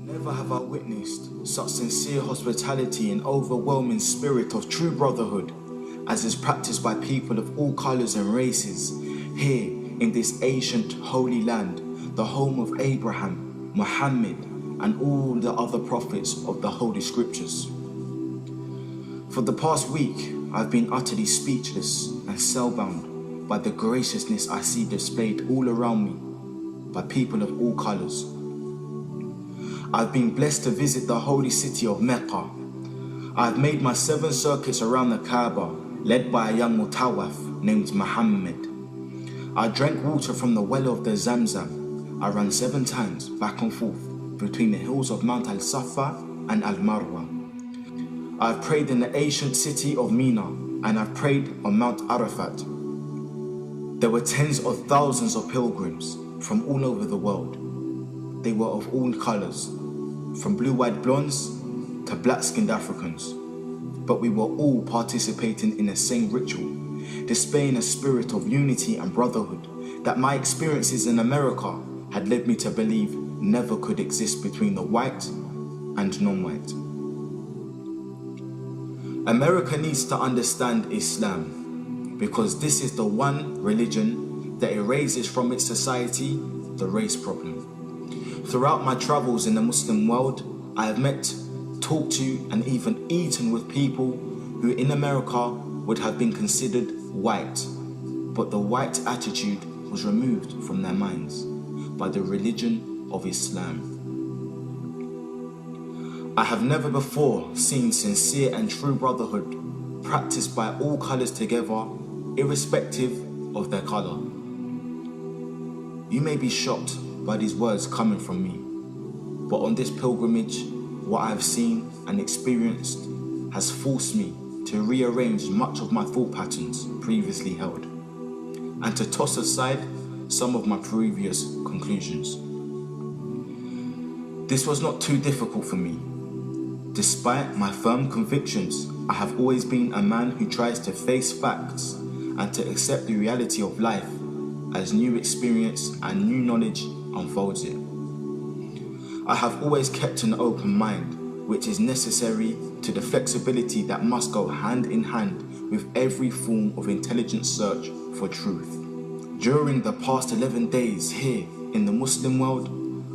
Never have I witnessed such sincere hospitality and overwhelming spirit of true brotherhood as is practiced by people of all colours and races here in this ancient holy land, the home of Abraham, Muhammad and all the other prophets of the Holy Scriptures. For the past week, I've been utterly speechless and spellbound by the graciousness I see displayed all around me by people of all colours. I've been blessed to visit the holy city of Meke. I've made my 7 circuits around the Kaaba, led by a young mutawaf named Muhammad. I drank water from the well of the Zamzam. I ran 7 times back and forth between the hills of Mount Al-Safa and Al-Marwa. I've prayed in the ancient city of Mina, and I've prayed on Mount Arafat. There were tens of thousands of pilgrims from all over the world. They were of all colours, from blue-eyed blondes to black-skinned Africans. But we were all participating in the same ritual, displaying a spirit of unity and brotherhood that my experiences in America had led me to believe never could exist between the white and non-white. America needs to understand Islam because this is the one religion that erases from its society the race problem. Throughout my travels in the Muslim world, I have met, talked to and even eaten with people who in America would have been considered white, but the white attitude was removed from their minds by the religion of Islam. I have never before seen sincere and true brotherhood practiced by all colours together, irrespective of their colour. You may be shocked by these words coming from me, but on this pilgrimage, what I have seen and experienced has forced me to rearrange much of my thought patterns previously held, and to toss aside some of my previous conclusions. This was not too difficult for me. Despite my firm convictions, I have always been a man who tries to face facts and to accept the reality of life as new experience and new knowledge unfolds it. I have always kept an open mind, which is necessary to the flexibility that must go hand in hand with every form of intelligent search for truth. During the past 11 days here in the Muslim world,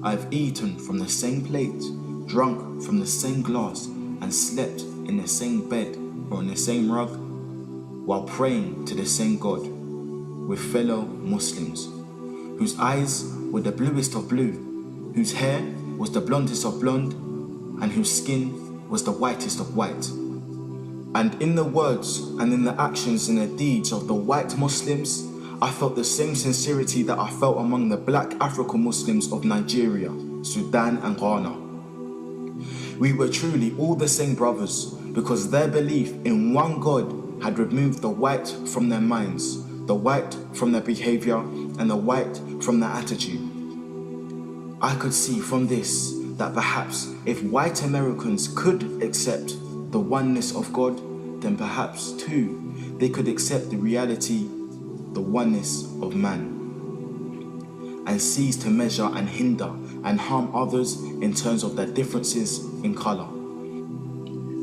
I've eaten from the same plate, drunk from the same glass, and slept in the same bed or on the same rug, while praying to the same God with fellow Muslims, whose eyes were the bluest of blue, whose hair was the blondest of blonde, and whose skin was the whitest of white. And in the words and in the actions and the deeds of the white Muslims, I felt the same sincerity that I felt among the black African Muslims of Nigeria, Sudan and Ghana. We were truly all the same brothers because their belief in one God had removed the white from their minds, the white from their behavior, and the white from their attitude. I could see from this that perhaps if white Americans could accept the oneness of God, then perhaps too they could accept the reality, the oneness of man, and cease to measure and hinder and harm others in terms of their differences in colour.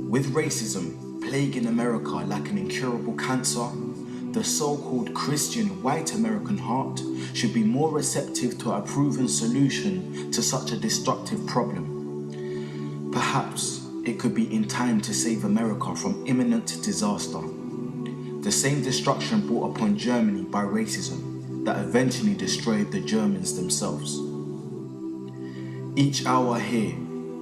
With racism plaguing America like an incurable cancer, the so-called Christian white American heart should be more receptive to a proven solution to such a destructive problem. Perhaps it could be in time to save America from imminent disaster. The same destruction brought upon Germany by racism that eventually destroyed the Germans themselves. Each hour here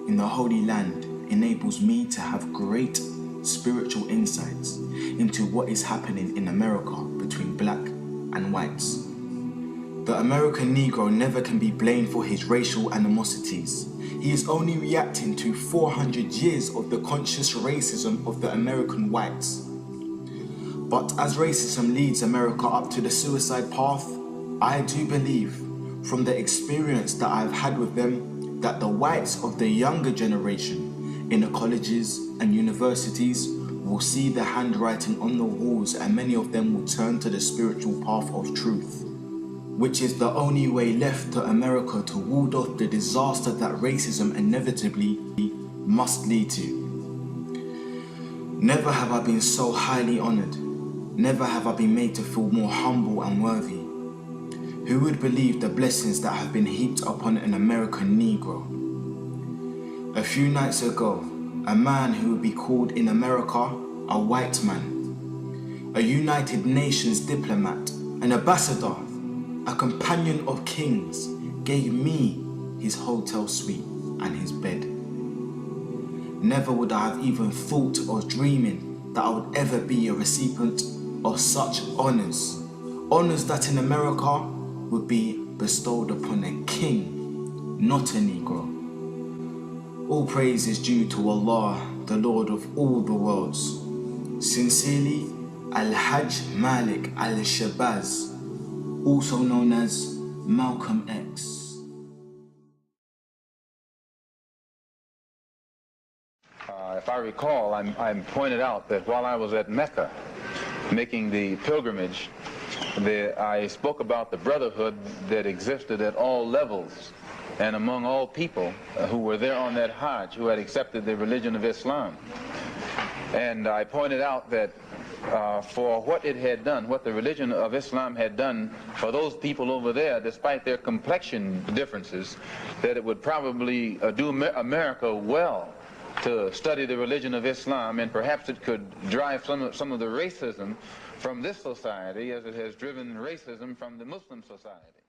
in the Holy Land enables me to have great spiritual insights into what is happening in America between black and whites. The American Negro never can be blamed for his racial animosities. He is only reacting to 400 years of the conscious racism of the American whites. But as racism leads America up to the suicide path, I do believe, from the experience that I've had with them, that the whites of the younger generation in the colleges and universities will see the handwriting on the walls, and many of them will turn to the spiritual path of truth. which is the only way left to America to ward off the disaster that racism inevitably must lead to. Never have I been so highly honored. Never have I been made to feel more humble and worthy. Who would believe the blessings that have been heaped upon an American Negro? A few nights ago, a man who would be called in America a white man, a United Nations diplomat, an ambassador, a companion of kings, gave me his hotel suite and his bed. Never would I have even thought or dreaming that I would ever be a recipient of such honors. Honors that in America would be bestowed upon a king, not a Negro. All praise is due to Allah, the Lord of all the worlds. Sincerely, Al-Hajj Malik Al-Shabazz, also known as Malcolm X. If I recall, I pointed out that while I was at Mecca making the pilgrimage, I spoke about the brotherhood that existed at all levels and among all people who were there on that Hajj, who had accepted the religion of Islam. And I pointed out that for what it had done, what the religion of Islam had done for those people over there, despite their complexion differences, that it would probably do America well to study the religion of Islam, and perhaps it could drive some of the racism from this society as it has driven racism from the Muslim society.